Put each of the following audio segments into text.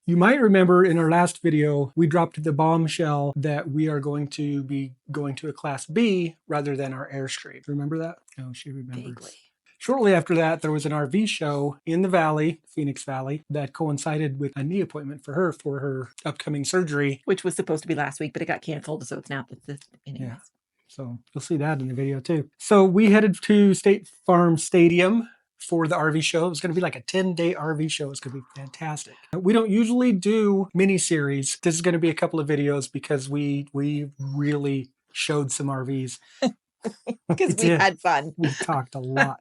You might remember in our last video, we dropped the bombshell that we are going to be going to a Class B rather than our Airstream. Remember that? Oh, she remembers. Vaguely. Shortly after that, there was an RV show in the valley, Phoenix Valley, that coincided with a knee appointment for her upcoming surgery. Which was supposed to be last week, but it got canceled, so it's now this anyways. Yeah. So you'll see that in the video too. So we headed to State Farm Stadium for the RV show. It was going to be like a 10-day RV show. It's going to be fantastic. We don't usually do mini series. This is going to be a couple of videos because we really showed some RVs. Because we had fun. We talked a lot,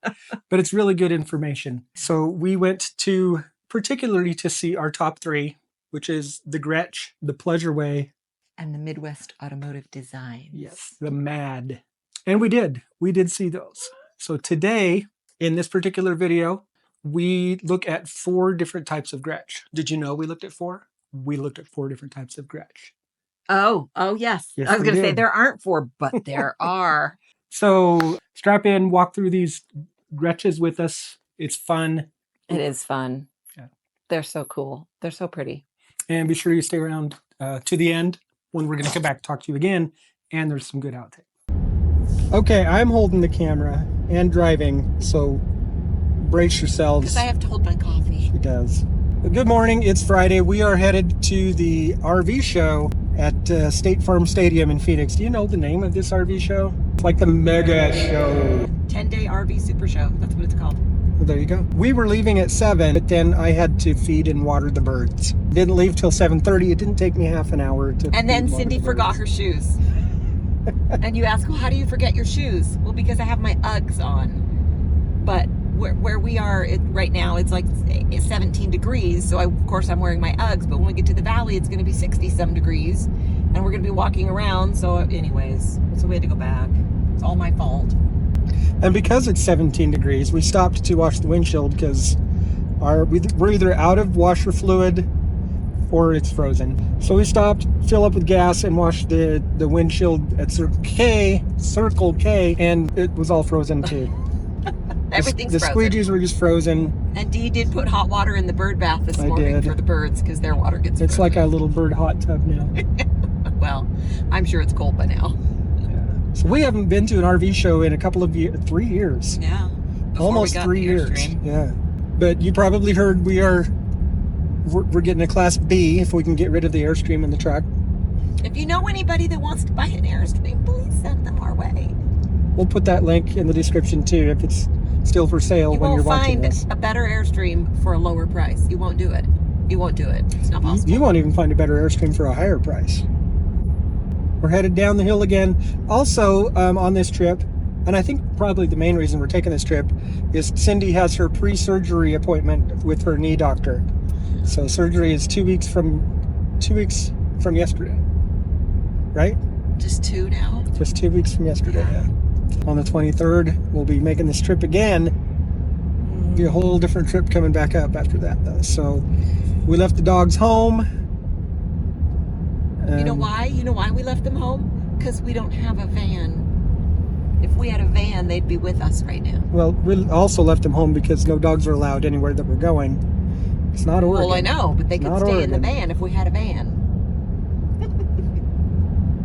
but it's really good information. So we went to particularly to see our top three, which is the Grech, the Pleasure-Way, and the Midwest Automotive Designs. Yes, the MAD. And we did see those. So today, in this particular video, we look at 4 different types of Grech. Did you know we looked at 4? We looked at 4 different types of Grech. Oh, yes. I was going to say there aren't 4, but there are. So strap in, walk through these Greches with us. It's fun. It is fun. Yeah. They're so cool. They're so pretty. And be sure you stay around to the end when we're going to come back and talk to you again. And there's some good outtakes. Okay, I'm holding the camera and driving, so brace yourselves. Because I have to hold my coffee. She does. Good morning. It's Friday. We are headed to the RV show at State Farm Stadium in Phoenix. Do you know the name of this RV show? It's like the mega show. 10-day RV super show. That's what it's called. Well, there you go. We were leaving at 7, but then I had to feed and water the birds. Didn't leave till 7:30. It didn't take me half an hour to. And then Cindy forgot her shoes. And you ask, well, how do you forget your shoes? Well, because I have my Uggs on. But where we are right now, it's like 17 degrees. So of course I'm wearing my Uggs. But when we get to the valley, it's going to be 60-some degrees. And we're going to be walking around. So anyways, so we had to go back. It's all my fault. And because it's 17 degrees, we stopped to wash the windshield because we're either out of washer fluid or it's frozen. So we stopped, fill up with gas, and wash the windshield at Circle K, and it was all frozen too. Everything's the frozen. squeegees were just frozen. And Dee did put hot water in the bird bath this morning for the birds because their water gets It's frozen. like a little bird hot tub now. Well, I'm sure it's cold by now. Yeah. So we haven't been to an RV show in a couple of years, 3 years. Yeah. Almost 3 years. Yeah. But you probably heard we're getting a Class B if we can get rid of the Airstream in the truck. If you know anybody that wants to buy an Airstream, please send them our way. We'll put that link in the description too if it's still for sale when you're watching this. You won't find a better Airstream for a lower price. You won't do it. You won't do it. It's not possible. You won't even find a better Airstream for a higher price. We're headed down the hill again. Also on this trip, and I think probably the main reason we're taking this trip is Cindy has her pre-surgery appointment with her knee doctor. So surgery is 2 weeks from yesterday, right? Just 2 now? Just 2 weeks from yesterday, yeah. On the 23rd, we'll be making this trip again. Be a whole different trip coming back up after that, though. So we left the dogs home. You know why? You know why we left them home? Because we don't have a van. If we had a van, they'd be with us right now. Well, we also left them home because no dogs are allowed anywhere that we're going. It's not Oregon. Well, I know, but they could stay in the van if we had a van.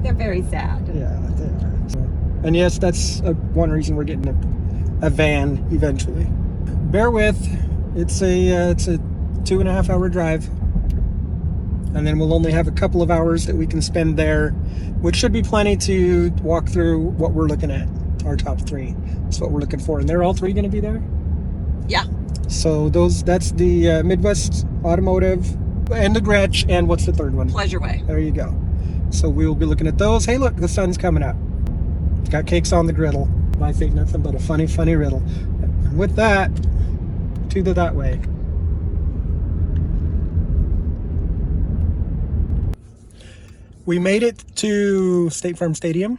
They're very sad. Yeah, they are. So, and yes, that's one reason we're getting a van eventually. Bear with. It's a 2.5 hour drive. And then we'll only have a couple of hours that we can spend there, which should be plenty to walk through what we're looking at, our top 3. That's what we're looking for. And they're all 3 going to be there? Yeah. So that's the Midwest Automotive and the Grech, and what's the third one? Pleasure-Way. There you go. So we will be looking at those. Hey, look, the sun's coming up. Got cakes on the griddle. Life ain't nothing but a funny, funny riddle. And with that, to that way. We made it to State Farm Stadium.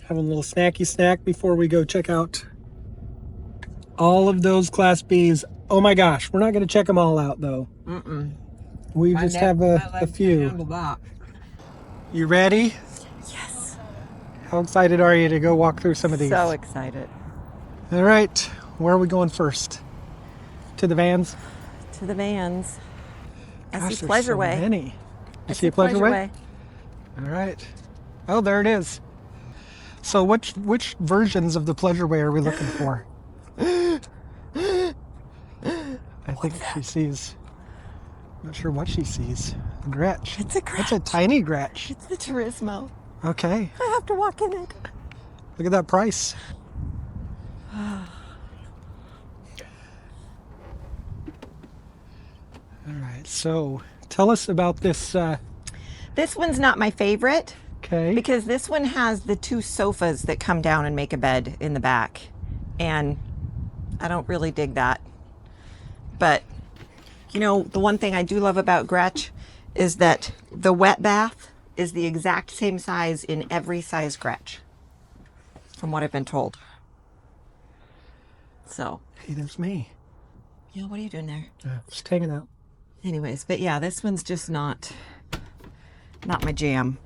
Having a little snacky snack before we go check out all of those Class Bs. Oh my gosh, we're not going to check them all out though. We just have a few. You ready? Yes. How excited are you to go walk through some of these? So excited. All right, where are we going first? To the vans? To the vans. I Gosh, see there's Pleasure-Way. So many. I You see a Pleasure-Way? Pleasure-Way. All right. Oh, there it is. So which versions of the Pleasure-Way are we looking for? I think she sees. Not sure what she sees. A Grech. It's a It's a Grech. tiny Grech. It's the Turismo. Okay. I have to walk in it. Look at that price. All right. So tell us about this. This one's not my favorite Okay. because this one has the two sofas that come down and make a bed in the back. And I don't really dig that. But, you know, the one thing I do love about Grech is that the wet bath is the exact same size in every size Grech, from what I've been told. So. Hey, there's me. Yeah, what are you doing there? Just hanging out. Anyways, but yeah, this one's just not my jam.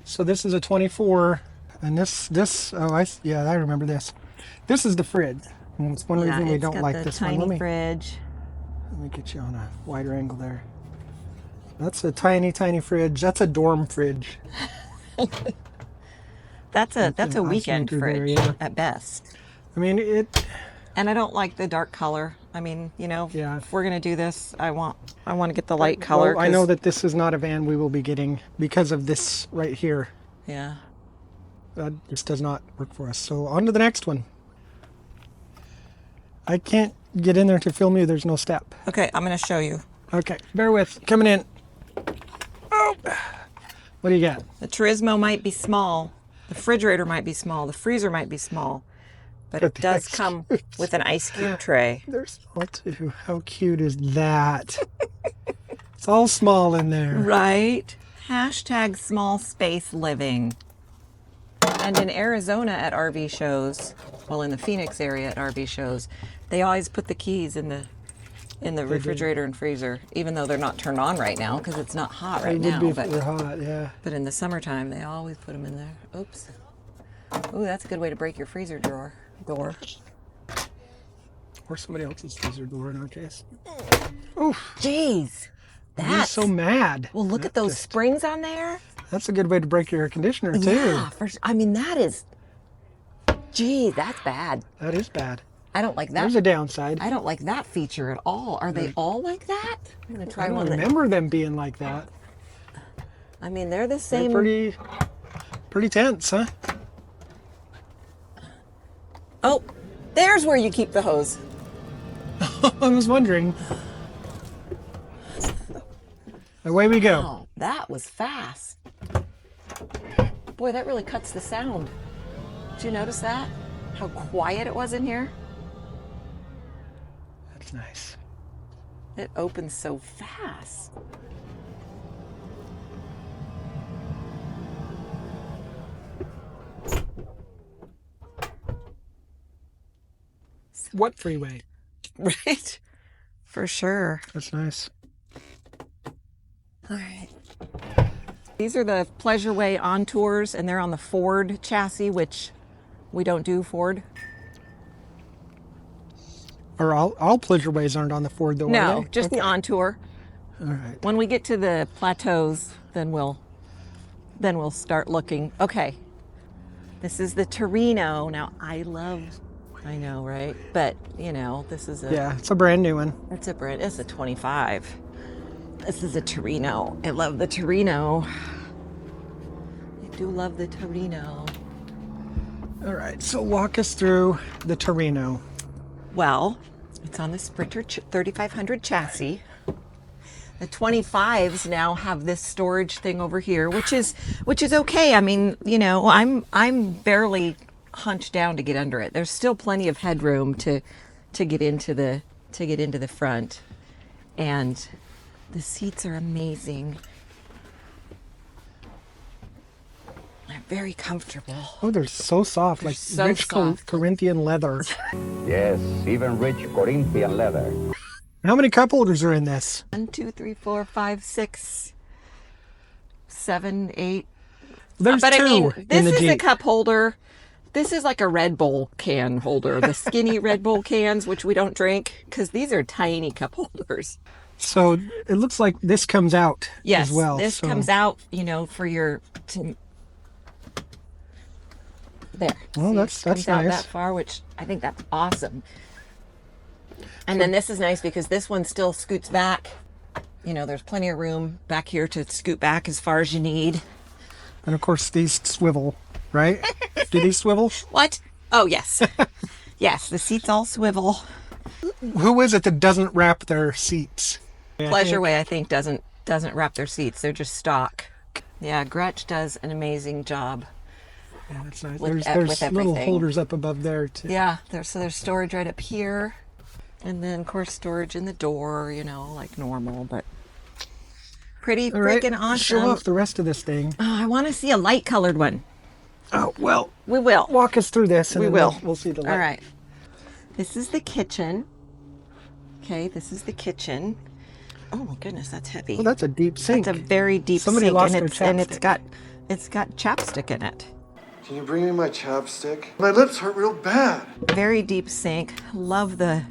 So this is a 24, and yeah, I remember this. This is the fridge. And it's one reason we don't like this one. Tiny fridge. Let me get you on a wider angle there. That's a tiny fridge. That's a dorm fridge. That's a weekend fridge there, yeah. at best. I mean it. And I don't like the dark color. I mean, you know, Yeah. if we're gonna do this, I want to get the light color. Well, I know that this is not a van we will be getting because of this right here. Yeah. That just does not work for us. So on to the next one. I can't get in there to film you. There's no step. Okay, I'm gonna show you. Okay, bear with. Coming in. Oh, what do you got? The Turismo might be small. The refrigerator might be small. The freezer might be small. But it the does ice come cubes. with an ice cube tray. There's small too. How cute is that? It's all small in there. Right? Hashtag small space living. And in Arizona at RV shows, well, in the Phoenix area at RV shows, they always put the keys in the refrigerator and freezer, even though they're not turned on right now because it's not hot right It now. would be if it were hot, yeah. But in the summertime, they always put them in there. Oops. Oh, that's a good way to break your freezer door. Or somebody else's freezer door in our case. Oof. Jeez. I'm That's so mad. Well, look at those springs on there. That's a good way to break your air conditioner too. Yeah, I mean, that is, geez, that's bad. That is bad. I don't like that. There's a downside. I don't like that feature at all. Are they all like that? I'm gonna try I don't one. remember them being like that. I mean, they're the They're same. pretty tense, huh? Oh, there's where you keep the hose. I was wondering. Away we go. Oh, that was fast. Boy, that really cuts the sound. Did you notice that? How quiet it was in here? That's nice. It opens so fast. What freeway? Right? For sure. That's nice. All right. These are the Pleasure-Way on tours, and they're on the Ford chassis, which we don't do Ford. Or all Pleasure-Ways aren't on the Ford though, are No, they? just the on tour. All right. When we get to the plateaus, then we'll start looking. Okay. This is the Terreno. Now I know, right? But you know, this is Yeah, it's a brand new one. it's a 25. This is a Terreno. I love the Terreno. I do love the Terreno. All right, so walk us through the Terreno. Well, it's on the Sprinter 3500 chassis. The 25s now have this storage thing over here, which is okay. I mean, you know, I'm barely hunched down to get under it. There's still plenty of headroom to get into the front, and the seats are amazing. They're very comfortable. Oh, they're so soft, like so rich soft. Corinthian leather. Yes, even rich Corinthian leather. How many cup holders are in this? 1, 2, 3, 4, 5, 6, 7, 8. There's But two I mean, in this the is a Jeep. cup holder. This is like a Red Bull can holder, the skinny Red Bull cans, which we don't drink, because these are tiny cup holders. So it looks like this comes out Yes, as well. this so. comes out, for your... There. Well, See, that's comes out nice. that far, which I think that's awesome. And then this is nice because this one still scoots back. There's plenty of room back here to scoot back as far as you need. And of course, these swivel, right? Do these swivel? What? Oh, yes. Yes, the seats all swivel. Who is it that doesn't wrap their seats? Pleasure-Way, I think, doesn't wrap their seats. They're just stock. Yeah, Grech does an amazing job. Yeah, that's nice. With There's little everything. holders up above there too. Yeah, there's storage right up here. And then, of course, storage in the door, like normal, but pretty All right, freaking awesome. show off the rest of this thing. Oh, I want to see a light-colored one. Oh, well. We will. Walk us through this and We then will. We'll see the light. All right. This is the kitchen. Okay, this is the kitchen. Oh my goodness, that's heavy. Well, that's a deep sink. It's a very deep Somebody sink, lost and their it's got chapstick in it. Can you bring me my chapstick? My lips hurt real bad. Very deep sink. Love the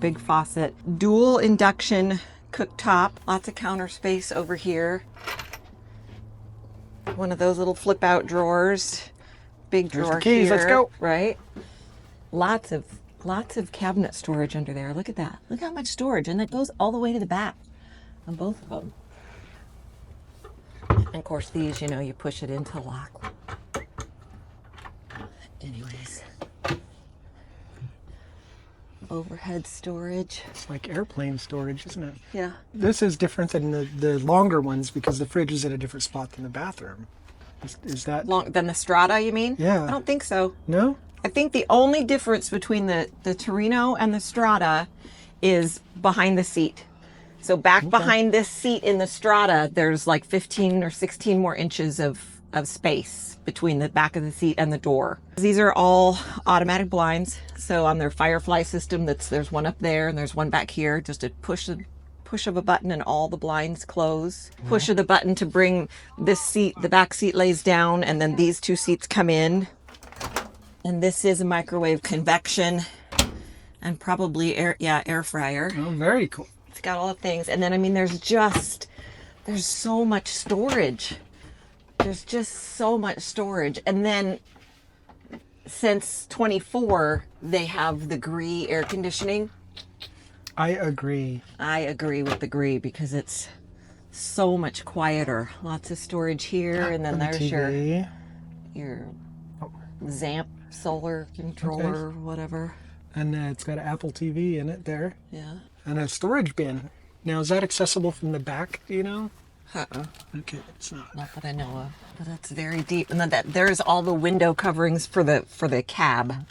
big faucet. Dual induction cooktop. Lots of counter space over here. One of those little flip out drawers. Big There's drawer the keys. here. Let's go. Right. Lots of cabinet storage under there. Look at that. Look how much storage, and it goes all the way to the back on both of them. And of course, these, you push it into lock. Anyways, overhead storage. It's like airplane storage, isn't it? Yeah. This is different than the longer ones because the fridge is at a different spot than the bathroom. Is that... Than the Strada, you mean? Yeah. I don't think so. No? I think the only difference between the Terreno and the Strada is behind the seat. So back behind this seat in the Strada, there's like 15 or 16 more inches of space between the back of the seat and the door. These are all automatic blinds. So on their Firefly system, there's one up there and there's one back here. Just a push of a button and all the blinds close. Push of the button to bring this seat, the back seat lays down, and then these two seats come in. And this is a microwave convection and probably air fryer. Oh, very cool. It's got all the things. And then, there's so much storage. There's just so much storage. And then since 24, they have the Grech air conditioning. I agree. I agree with the Grech because it's so much quieter. Lots of storage here. And then there's TV. your Zamp solar controller, whatever. And it's got an Apple TV in it there. Yeah. And a storage bin. Now, is that accessible from the back, do you know? Okay, it's not. Not that I know of, but that's very deep. And then there's all the window coverings for the cab.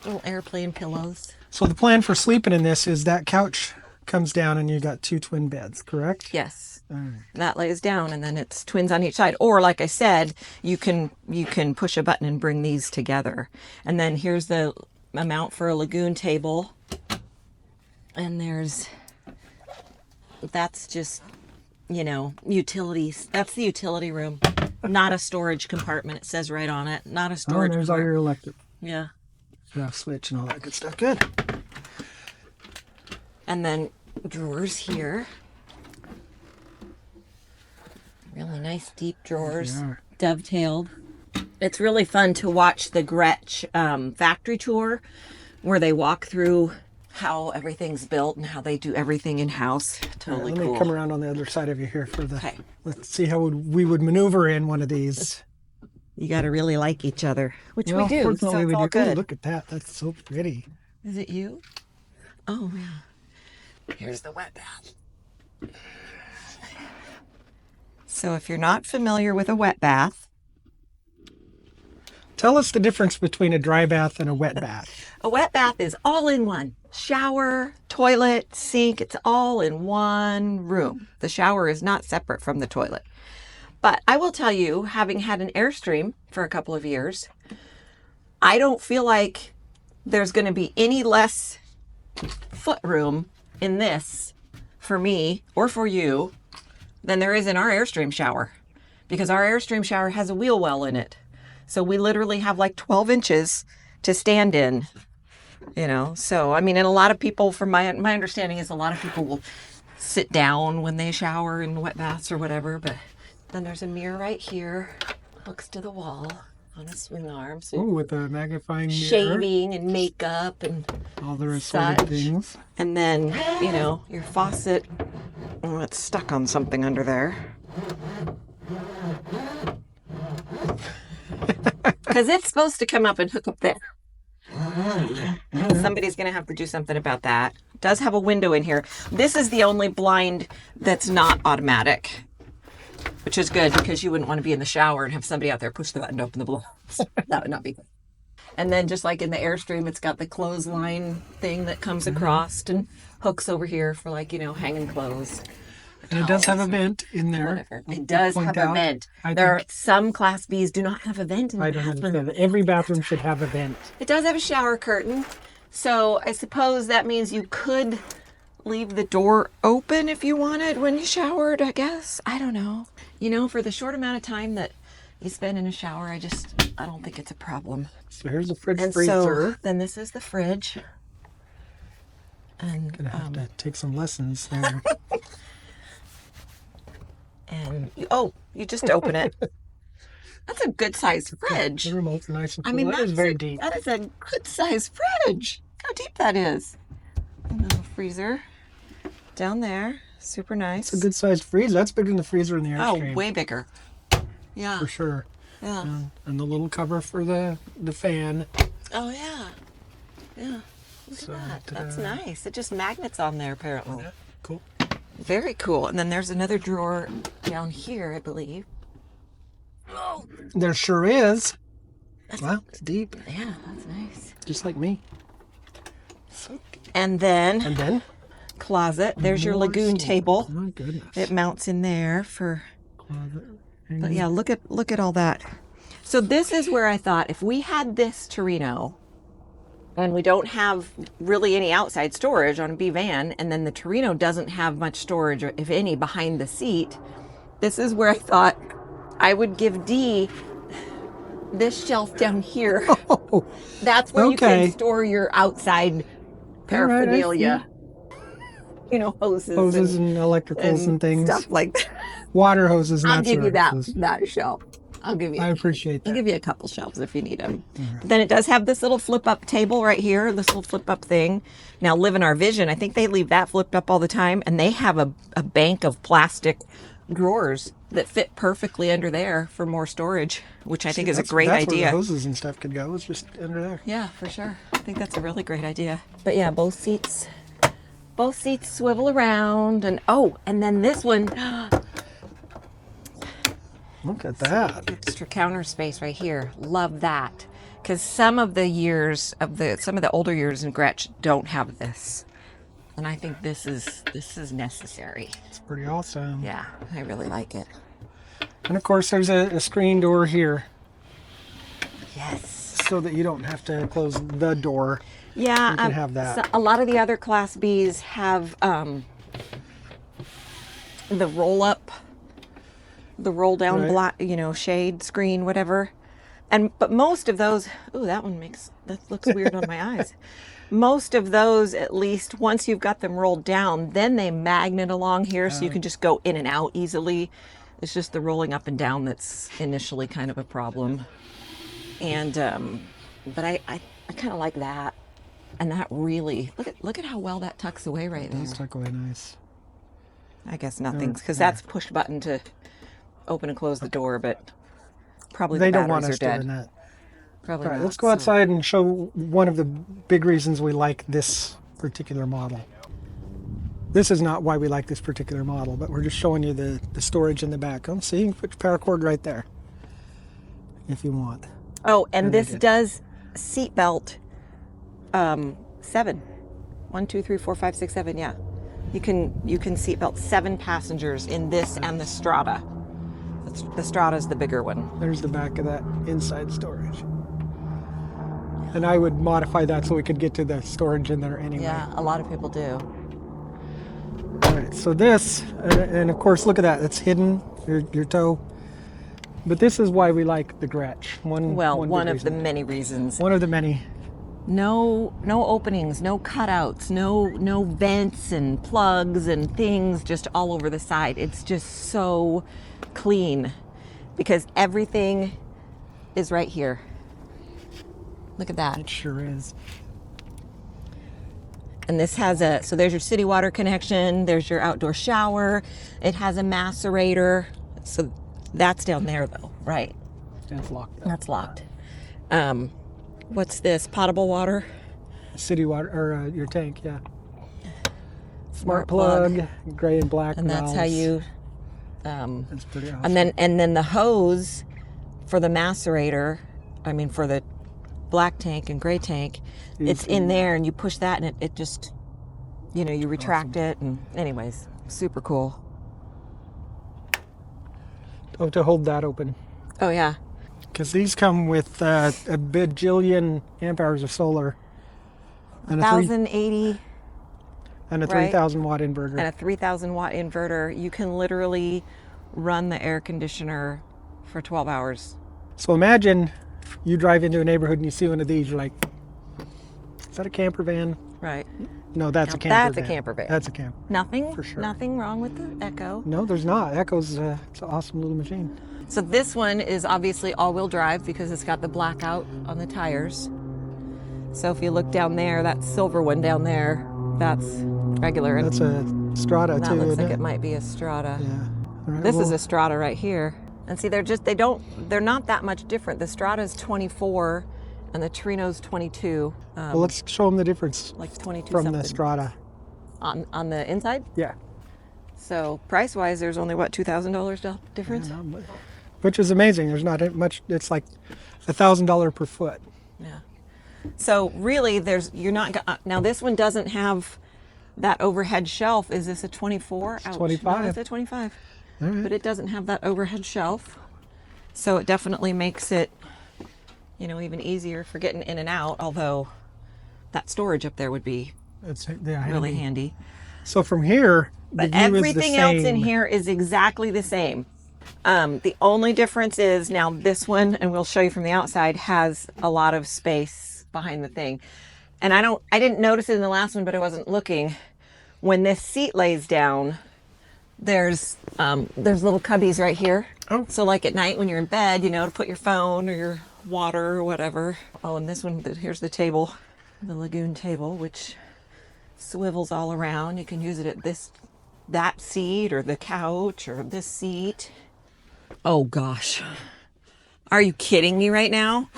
Little airplane pillows. So the plan for sleeping in this is that couch comes down and you got two twin beds, correct? Yes. All right. That lays down, and then it's twins on each side. Or like I said, you can push a button and bring these together. And then here's the amount for a lagoon table. And that's just, utilities. That's the utility room. Not a storage compartment. It says right on it. Not a Oh, storage there's all your electric Yeah. switch and all that good stuff. Good. And then drawers here. Really nice deep drawers, They are. dovetailed. It's really fun to watch the Grech factory tour where they walk through how everything's built and how they do everything in-house. Totally Let cool. me come around on the other side of you here for the... Okay. Let's see how we would maneuver in one of these. You got to really like each other, which Well, we do. So fortunately, it's we all do. Ooh, good. look at that. That's so pretty. Is it you? Oh, yeah. Here's the wet bath. So if you're not familiar with a wet bath, Tell us the difference between a dry bath and a wet bath. a wet bath is all in one. Shower, toilet, sink, it's all in one room. The shower is not separate from the toilet. But I will tell you, having had an Airstream for a couple of years, I don't feel like there's going to be any less foot room in this for me or for you than there is in our Airstream shower, because our Airstream shower has a wheel well in it. So we literally have like 12 inches to stand in You know, so I mean, and a lot of people, from my understanding, is a lot of people will sit down when they shower in wet baths or whatever. But then there's a mirror right here, hooks to the wall on a swing arm. So Oh, with a magnifying mirror. shaving and makeup and All the assorted such. things. And then, you know, your faucet. Oh, it's stuck on something under there. Because it's supposed to come up and hook up there. Somebody's going to have to do something about that. It does have a window in here. This is the only blind that's not automatic, which is good because you wouldn't want to be in the shower and have somebody out there push the button to open the blinds. That would not be good. And then just like in the Airstream, it's got the clothesline thing that comes across and hooks over here for, like, you know, hanging clothes. And it does have a vent in there. Whatever. It does have a vent. There are some Class Bs do not have a vent in the I don't bathroom. understand. Every bathroom should have a vent. It does have a shower curtain. So I suppose that means you could leave the door open if you wanted when you showered, I guess. I don't know. You know, for the short amount of time that you spend in a shower, I don't think it's a problem. So here's the fridge And freezer. so then this is the fridge. And Gonna have to take some lessons there. and you just open it. That's a good sized fridge. The remote's nice and I cool. mean, That is very deep. That is a good sized fridge. Look how deep that is. And then the freezer down there. Super nice. It's a good sized freezer. That's bigger than the freezer in the Airstream. Oh, way bigger. Yeah. For sure. Yeah. And the little cover for the fan. Oh, yeah. Yeah. Look So, at that. ta-da. That's nice. It just magnets on there, apparently. Yeah, cool. Very cool. And then there's another drawer down here, I believe. Oh, There sure is. Wow, it's deep. yeah, that's nice. Just like me. So, And then and then? closet. There's your More lagoon storage. table. Oh, my goodness. It mounts in there for. Closet. But yeah, look at all that. So this is where I thought if we had this Terreno, and we don't have really any outside storage on a B van, and then the Terreno doesn't have much storage, if any, behind the seat. This is where I thought I would give Dee this shelf down here. Oh, That's where you okay. can store your outside paraphernalia. You know, hoses and electricals and things. stuff like that. Water hoses and I'll that give sort you of that hoses. shelf. I'll give you. I appreciate I'll that. give you a couple shelves if you need them. But then it does have this little flip-up table right here, this little flip-up thing. Now, Live in Our Vision, I think they leave that flipped up all the time, and they have a bank of plastic drawers that fit perfectly under there for more storage, which I think is a great that's idea. Where the hoses and stuff could go. It's just under there. Yeah, for sure. I think that's a really great idea. But yeah, both seats swivel around, and and then this one, Look at that. extra counter space right here. Love that, because some of the older years in Grech don't have this, and I think this is necessary. It's pretty awesome. Yeah, I really like it. And of course, there's a screen door here Yes. so that you don't have to close the door. Yeah, You can have that. So a lot of the other Class Bs have the roll down Right. black, shade screen, whatever. But most of those, that looks weird on my eyes. Most of those, at least once you've got them rolled down, then they magnet along here so you can just go in and out easily. It's just the rolling up and down that's initially kind of a problem. And but I kind of like that. And that really, look at how well that tucks away right there. Those tuck away nice. I guess nothing's, because that's push button to open and close the door, but probably They the don't want batteries us are dead. doing that. Probably All right, not, let's go so- outside and show one of the big reasons we like this particular model. This is not why we like this particular model, but we're just showing you the storage in the back. Oh, see, you can put your paracord right there if you want. Oh, and And they this did. does seatbelt 7. 1, 2, 3, 4, 5, 6, 7. Yeah, you can seatbelt 7 passengers in this and the Strada. The Strada's the bigger one. There's the back of that inside storage. And I would modify that so we could get to the storage in there anyway. Yeah, a lot of people do. All right, so this, and of course, look at that. It's hidden, your toe. But this is why we like the Grech. One Well, big one of the reason. many reasons. One of the many. No openings, no cutouts, no vents and plugs and things just all over the side. It's just so clean because everything is right here. Look at that. It sure is. And this has so there's your city water connection, there's your outdoor shower, it has a macerator. So that's down there though, right? That's locked up. That's locked. What's this? Potable water? City water, or your tank, yeah. Smart plug, gray and black. And that's how you. That's pretty awesome. And then the hose for the macerator, I mean for the black tank and gray tank, it's in there, and you push that, and it just, you retract it, and anyways, super cool. Oh, to hold that open. Oh yeah. Because these come with a bajillion amp hours of solar. And 1,080. And a right? 3,000 watt inverter. And a 3,000 watt inverter. You can literally run the air conditioner for 12 hours. So imagine you drive into a neighborhood and you see one of these, you're like, is that a camper van? Right. No, that's Now, a camper van. that's a camper van. That's a camper. Nothing, For sure. Nothing wrong with the Echo. No, there's not. Echo's it's an awesome little machine. So this one is obviously all-wheel drive because it's got the blackout on the tires. So if you look down there, that silver one down there, that's regular. And That's a Strada that too. looks isn't like it? it might be a Strada. Yeah. All right, This is well, a Strada right here. And see, they're not that much different. The Strada's 24 and the Terreno's 22. well, let's show them the difference Like 22 from something. the Strada. On the inside? Yeah. So price-wise, there's only, what, $2,000 difference? Which is amazing. There's not much. It's like $1,000 per foot. Yeah. So really, you're not, now this one doesn't have that overhead shelf. Is this a 24? Ouch. 25. No, it's a 25. All right. But it doesn't have that overhead shelf. So it definitely makes it, even easier for getting in and out, although that storage up there would be It's really handy. So from here, the But view is the everything else in same. here is exactly the same. The only difference is now this one, and we'll show you from the outside, has a lot of space behind the thing. And I didn't notice it in the last one, but I wasn't looking. When this seat lays down, there's little cubbies right here. Oh. So like at night when you're in bed, to put your phone or your water or whatever. Oh, and this one, here's the table, the Lagoon table, which swivels all around. You can use it at that seat or the couch or this seat. Oh gosh. Are you kidding me right now?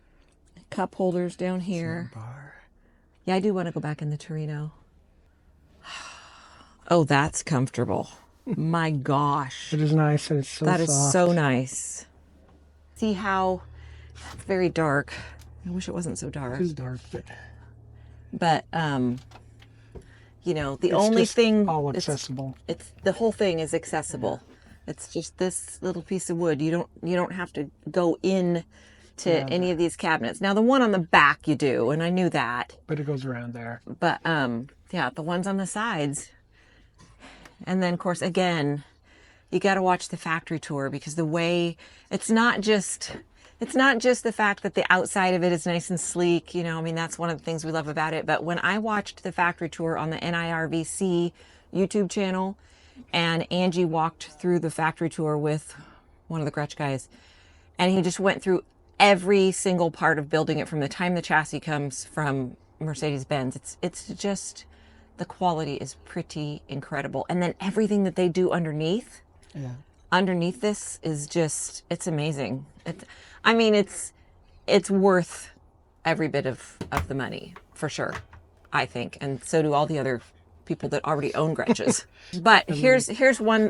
Cup holders down here. Yeah, I do want to go back in the Terreno. Oh, that's comfortable. My gosh. It is nice and it's so That soft. is so nice. See how it's very dark. I wish it wasn't so dark. It is dark, But the it's only just thing all accessible. It's the whole thing is accessible. It's just this little piece of wood. You don't have to go in to any of these cabinets. Now the one on the back you do, and I knew that. But it goes around there. But the ones on the sides. And then of course again, you got to watch the factory tour because the way it's not just the fact that the outside of it is nice and sleek, that's one of the things we love about it. But when I watched the factory tour on the NIRVC YouTube channel, and Angie walked through the factory tour with one of the Grech guys, and he just went through every single part of building it from the time the chassis comes from Mercedes-Benz. It's just, the quality is pretty incredible. And then everything that they do underneath this is just, it's amazing. It's worth every bit of the money, for sure, I think. And so do all the other people that already own Grech's. But here's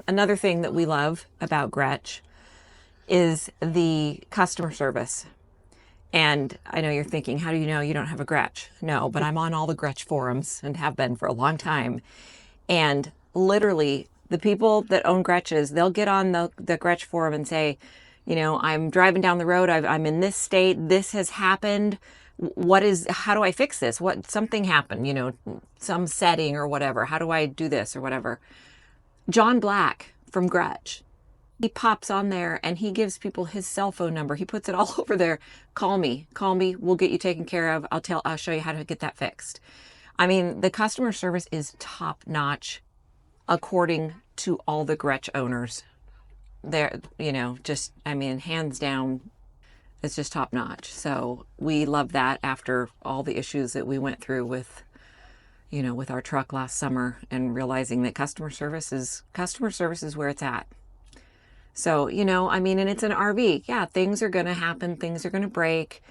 another thing that we love about Grech is the customer service. And I know you're thinking, how do you know you don't have a Grech? No, but I'm on all the Grech forums and have been for a long time. And literally, the people that own Grech's, they'll get on the Grech forum and say, I'm driving down the road. I'm in this state. This has happened. How do I fix this? Something happened, some setting or whatever. How do I do this or whatever? John Black from Grech He pops on there and he gives people his cell phone number. He puts it all over there. Call me. We'll get you taken care of. I'll show you how to get that fixed. I mean, the customer service is top notch according to all the Grech owners. They're, hands down, it's just top notch. So we love that after all the issues that we went through with our truck last summer, and realizing that customer service is where it's at. So, and it's an RV. Yeah, things are going to happen. Things are going to break.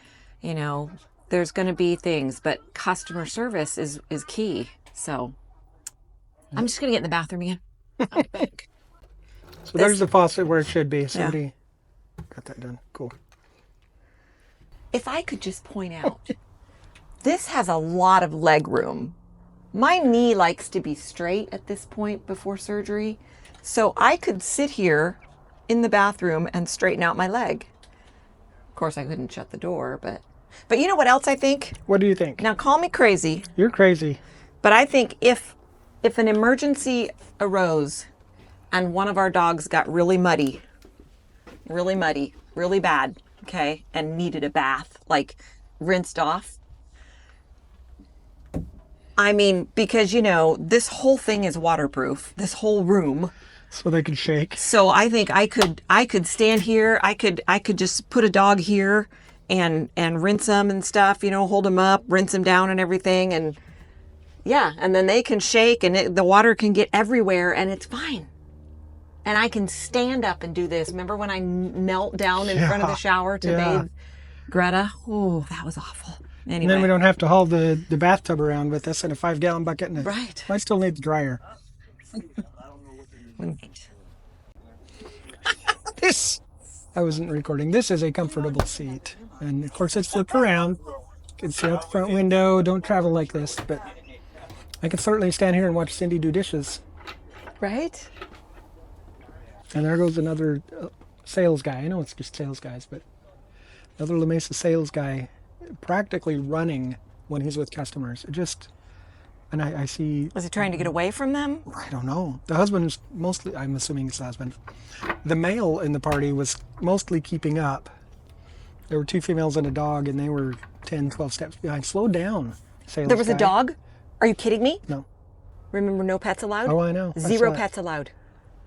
There's going to be things, but customer service is key. So I'm just going to get in the bathroom again. I'll be back. So there's the faucet where it should be. Somebody got that done. Cool. If I could just point out, this has a lot of leg room. My knee likes to be straight at this point before surgery, so I could sit here in the bathroom and straighten out my leg. Of course, I couldn't shut the door, but you know what else I think? What do you think? Now, call me crazy. You're crazy. But I think if an emergency arose and one of our dogs got really bad, okay, and needed a bath, like rinsed off, because this whole thing is waterproof, this whole room. So they could shake. So I think I could stand here. I could just put a dog here and rinse them and stuff, hold them up, rinse them down and everything. And yeah, and then they can shake and the water can get everywhere and it's fine. And I can stand up and do this. Remember when I knelt down in front of the shower to bathe Greta? Oh, that was awful. Anyway. And then we don't have to haul the bathtub around with us in a 5-gallon bucket. And right. I still need the dryer. I wasn't recording. This is a comfortable seat. And of course it's flipped around. You can see out the front window. Don't travel like this. But I can certainly stand here and watch Cindy do dishes. Right? And there goes another sales guy. I know it's just sales guys, but another La Mesa sales guy practically running when he's with customers. And I see... Was he trying to get away from them? I don't know. The husband's mostly, I'm assuming it's the husband. The male in the party was mostly keeping up. There were 2 females and a dog, and they were 10, 12 steps behind. Slow down, sales There was guy. a dog? Are you kidding me? No. Remember, no pets allowed? Oh, I know. 0 pets allowed.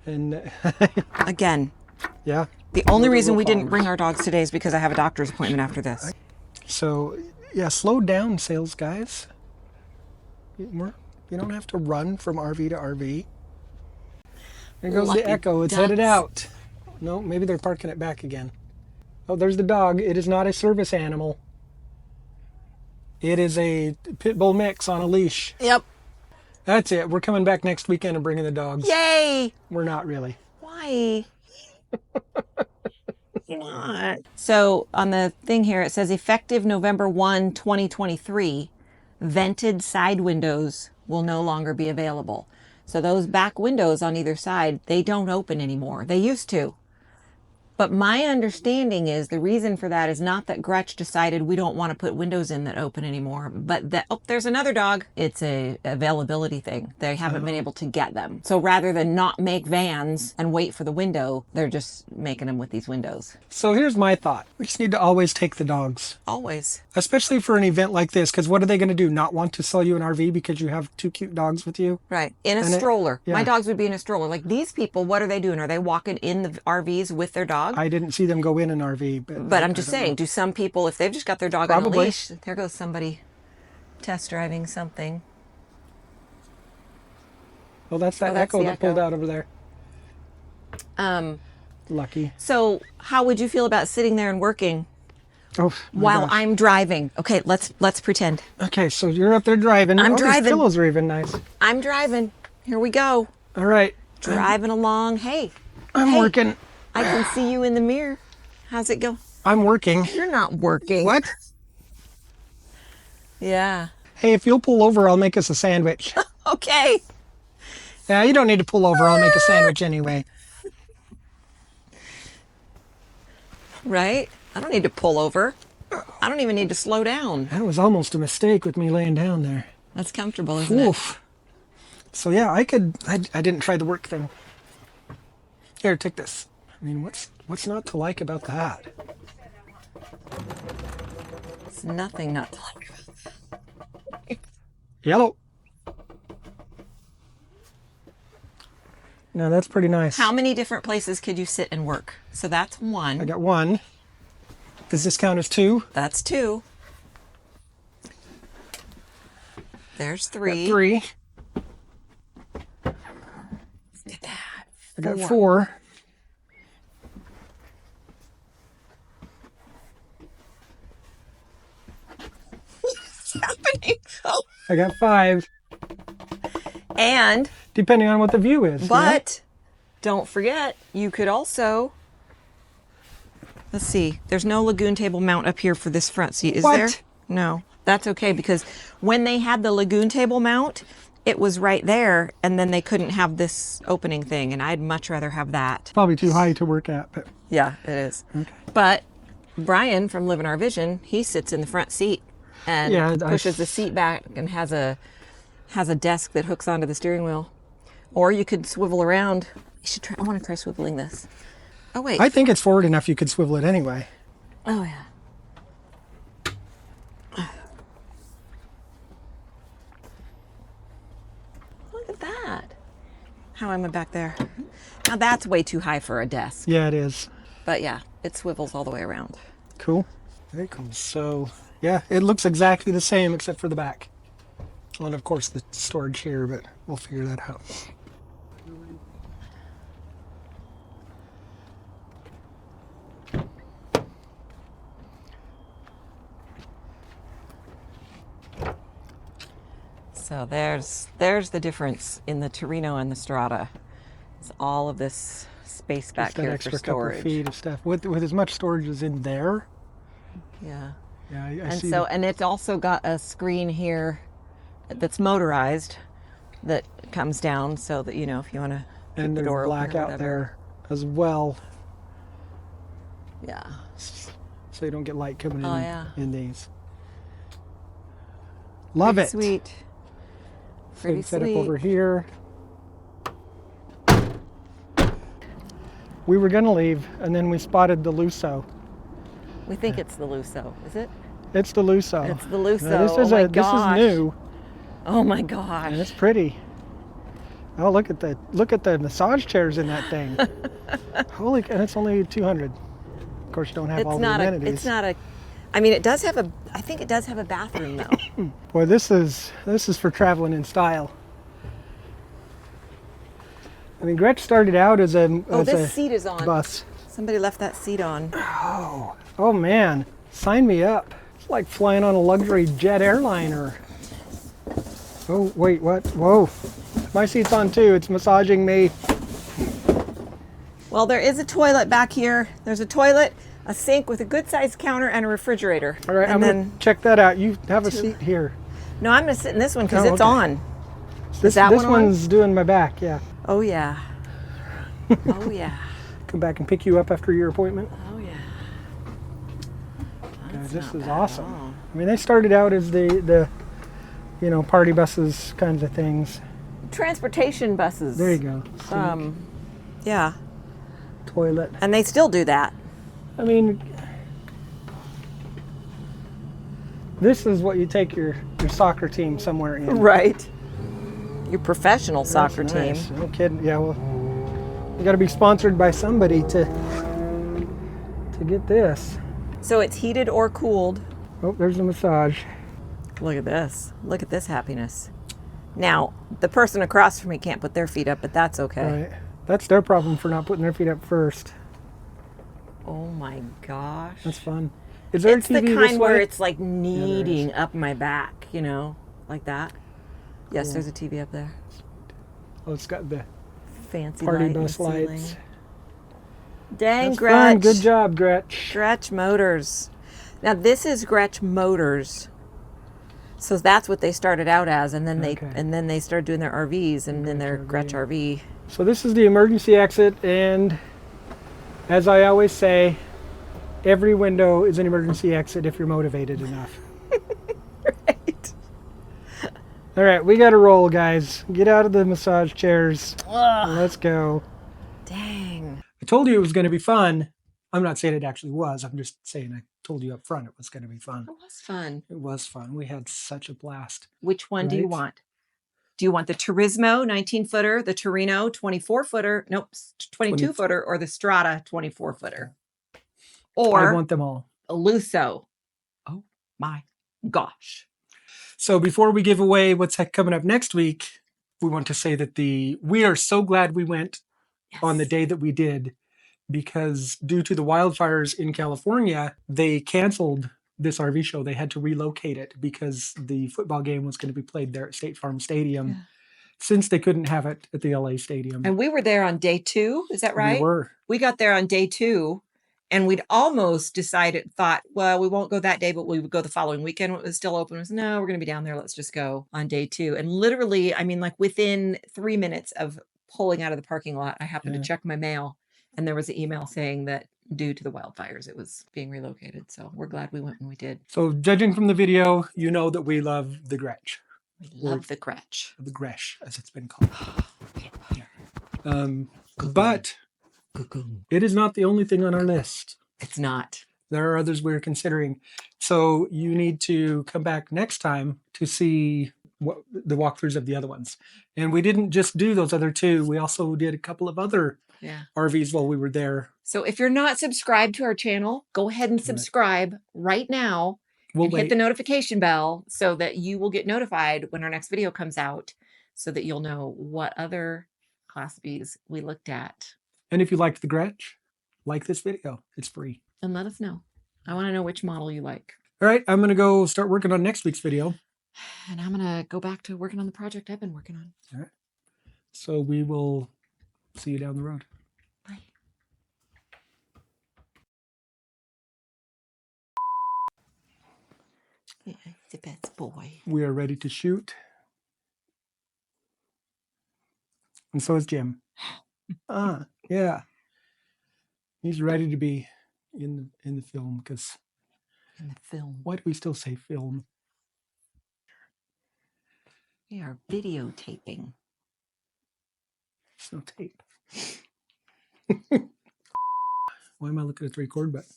And Again. Yeah. The only reason we didn't bring our dogs today is because I have a doctor's appointment after this. So, yeah, slow down, sales guys. You don't have to run from RV to RV. There goes Lucky the Echo. It's ducks. headed out. No, maybe they're parking it back again. Oh, there's the dog. It is not a service animal. It is a pit bull mix on a leash. Yep. That's it. We're coming back next weekend and bringing the dogs. Yay! We're not really. Why? You're not. So on the thing here, it says effective November 1, 2023, vented side windows will no longer be available. So those back windows on either side, they don't open anymore. They used to. But my understanding is the reason for that is not that Grech decided we don't want to put windows in that open anymore, but that, oh, there's another dog. It's a availability thing. They haven't been able to get them. So rather than not make vans and wait for the window, they're just making them with these windows. So here's my thought. We just need to always take the dogs. Always. Especially for an event like this, because what are they going to do? Not want to sell you an RV because you have 2 cute dogs with you? Right. In a And stroller. yeah. My dogs would be in a stroller. Like these people, what are they doing? Are they walking in the RVs with their dog? I didn't see them go in an RV. But I'm just saying, do some people, if they've just got their dog on a Probably. leash, there goes somebody test driving something. Well, that's that Oh, that's Echo the that pulled Echo. out over there. Lucky. So how would you feel about sitting there and working Oh, my while gosh. I'm driving? Okay, let's pretend. Okay, so you're up there driving. I'm These driving. pillows are even nice. I'm driving. Here we go. All right. Driving along. Hey, I'm working. I can see you in the mirror. How's it go? I'm working. You're not working. What? Yeah. Hey, if you'll pull over, I'll make us a sandwich. Okay. Yeah, you don't need to pull over. I'll make a sandwich anyway. Right? I don't need to pull over. I don't even need to slow down. That was almost a mistake with me laying down there. That's comfortable, isn't it? Oof. So yeah, I didn't try the work thing. Here, take this. I mean, what's not to like about that? It's nothing not to like. Yellow. No, that's pretty nice. How many different places could you sit and work? So that's one. I got one. Does this count as two? That's two. There's three. Got three. Look at that. I got four. What's happening? Oh. I got five. And, Depending on what the view is. but don't forget, you could also, let's see, there's no lagoon table mount up here for this front seat, is What? there? No, that's okay, because when they had the lagoon table mount, it was right there, and then they couldn't have this opening thing, and I'd much rather have that. Probably too high to work at, but Yeah, it is. okay. But Brian from Live in Our Vision, he sits in the front seat and Yeah, pushes the seat back and has a desk that hooks onto the steering wheel. Or you could swivel around. You should try. I want to try swiveling this. Oh wait. I think it's forward enough you could swivel it anyway. Oh yeah. Look at that. How am I back there? Now that's way too high for a desk. Yeah, it is. But yeah, it swivels all the way around. Cool. Very cool. So, yeah, it looks exactly the same except for the back. Well, and of course the storage here, but we'll figure that out. So there's the difference in the Terreno and the Strada. It's all of this space back Just that here for extra couple storage. feet of stuff. With as much storage as in there. Yeah. Yeah, I And see. so, and it's also got a screen here that's motorized that comes down so that, you know, if you want to keep and the there's door black open or out whatever. there as well, Yeah. so you don't get light coming in Oh, yeah. in these. Love Pretty it. Sweet. Pretty Set sweet. up over here. We were gonna leave, and then we spotted the Lusso. We think it's the Lusso, is it? It's the Lusso. It's the Lusso. Now, this is Oh my this gosh. is new, Oh my gosh. and it's pretty. Oh, look at the massage chairs in that thing. Holy, and it's only 200. Of course, you don't have all the amenities. It's not a, I mean, it does have a, I think it does have a bathroom though. Boy, this is for traveling in style. I mean, Grech started out as a Oh, as this a seat is on. bus. Somebody left that seat on. Oh man, sign me up. It's like flying on a luxury jet airliner. Oh wait, what? Whoa, my seat's on too. It's massaging me. Well, there is a toilet back here. There's a toilet, a sink with a good sized counter, and a refrigerator. All right, and I'm then, gonna check that out. You have a seat here. no, I'm gonna sit in this one because Oh, it's okay. on. This that this one on? one's doing my back. Yeah. Oh yeah. Oh yeah. Come back and pick you up after your appointment. Oh yeah. Guys, this not is bad at awesome. all. I mean, they started out as the you know, party buses kinds of things. Transportation buses. There you go. Sink, Yeah, toilet. and they still do that. I mean, this is what you take your soccer team somewhere in. Right. Your professional That's soccer nice. team. No kidding. Yeah, well, you got to be sponsored by somebody to get this. So it's heated or cooled. Oh, there's a massage. Look at this. Look at this happiness. Now, the person across from me can't put their feet up, but that's okay. Right. That's their problem for not putting their feet up first. Oh my gosh. That's fun. Is there It's a TV the this kind where way? it's like kneading up my back, you know, like that. Yes, Cool. there's a TV up there. Oh, it's got the Fancy party light in the bus lights. ceiling. Dang, That's Grech. fun. Good job, Grech. Grech Motors. Now this is Grech Motors. So that's what they started out as, and then they started doing their RVs, and then their Grech RV. So this is the emergency exit, and as I always say, every window is an emergency exit if you're motivated enough. Right. All right, we got to roll, guys. Get out of the massage chairs. Let's go. Dang. fun. I told you it was going to be fun. I'm not saying it actually was. I'm just saying I told you up front it was going to be fun. It was fun. It was fun. We had such a blast. Which one do you Right? want? Do you want the Turismo 19-footer, the Terreno 24-footer, nope, 22-footer, or the Strada 24-footer? Or I want them all. a Lusso. Oh my gosh. So before we give away what's coming up next week, we want to say that we are so glad we went on the day that we did, because due to the wildfires in California, they canceled this RV show. They had to relocate it because the football game was going to be played there at State Farm Stadium, since they couldn't have it at the LA Stadium. And we were there on day 2. Is that right? We were. We got there on day 2, and we'd almost thought, well, we won't go that day, but we would go the following weekend when it was still open. It was, no, we're going to be down there. Let's just go on day 2. And literally, I mean, like within 3 minutes of pulling out of the parking lot, I happened to check my mail, and there was an email saying that due to the wildfires, it was being relocated. So we're glad we went when we did. So judging from the video, you know that we love the Grech. We love the Grech. The Grech, as it's been called. But it is not the only thing on our list. It's not. There are others we're considering. So you need to come back next time to see the walkthroughs of the other ones. And we didn't just do those other 2. We also did a couple of other RVs while we were there. So if you're not subscribed to our channel, go ahead and subscribe right now. We'll hit the notification bell so that you will get notified when our next video comes out, so that you'll know what other Class Bs we looked at. And if you liked the Grech, like this video. It's free. And let us know. I want to know which model you like. All right, I'm going to go start working on next week's video. And I'm going to go back to working on the project I've been working on. All right. So we will see you down the road. Bye. Yeah, the best boy. We are ready to shoot. And so is Jim. Yeah. He's ready to be in the film, because in the film. Why do we still say film? We are videotaping. There's no tape. Why am I looking at the record button?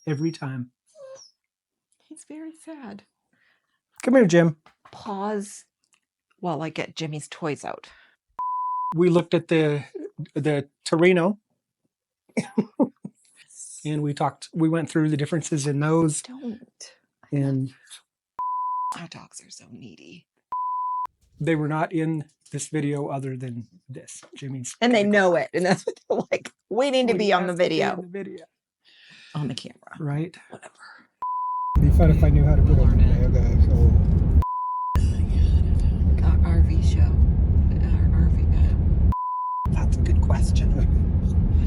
Every time. He's very sad. Come here, Jim. Pause while I get Jimmy's toys out. We looked at the Terreno. And we went through the differences in those. Don't. And our dogs are so needy. They were not in this video other than this. Jimmy's. And they know it. And that's what they're like. We need to be on the video. On the video. On the camera. Right? Whatever. It'd be fun if I knew how to put it in there. Okay, so. Our RV show. Our RV. That's a good question. What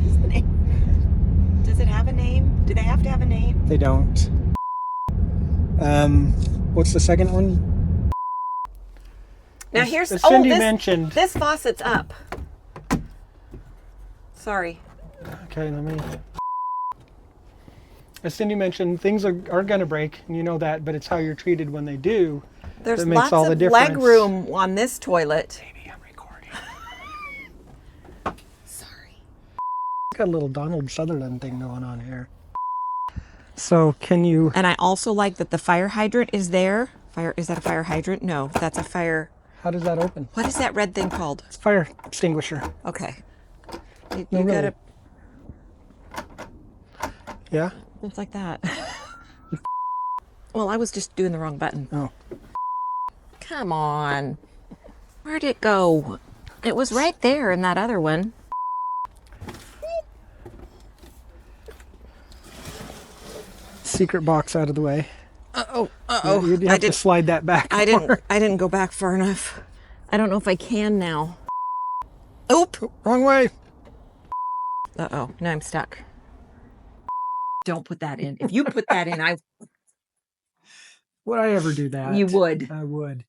is the name? Does it have a name? Do they have to have a name? They don't. What's the second one? Now here's as Cindy mentioned. This faucet's up. Sorry. Okay, let me. As Cindy mentioned, things are going to break, and you know that, but it's how you're treated when they do. There's that makes lots all the of difference. leg room on this toilet. Baby, I'm recording. Sorry. Got a little Donald Sutherland thing going on here. So can you? And I also like that the fire hydrant is there. Is that a fire hydrant? No, that's a fire. How does that open? What is that red thing called? It's a fire extinguisher. Okay. You No, really. gotta. Yeah. It's like that. Well, I was just doing the wrong button. Oh. Come on. Where'd it go? It was right there in that other one. Secret box out of the way. Uh-oh. You'd have to slide that back. I didn't go back far enough. I don't know if I can now. Oop. Wrong way. Uh-oh. Now I'm stuck. Don't put that in. If you put that in, Would I ever do that? You would. I would.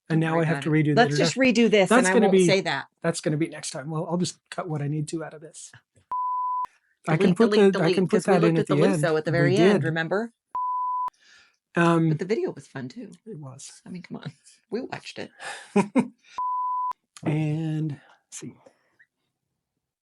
And now I have to redo that. Let's just redo this, That's and I won't be, say that. That's going to be next time. Well, I'll just cut what I need to out of this. Delete, I can put delete, I can put we that looked in at the the end. Lusso at the very We end, did. remember? But But the video was fun too. it was. I mean, come on. We watched it. And let's see.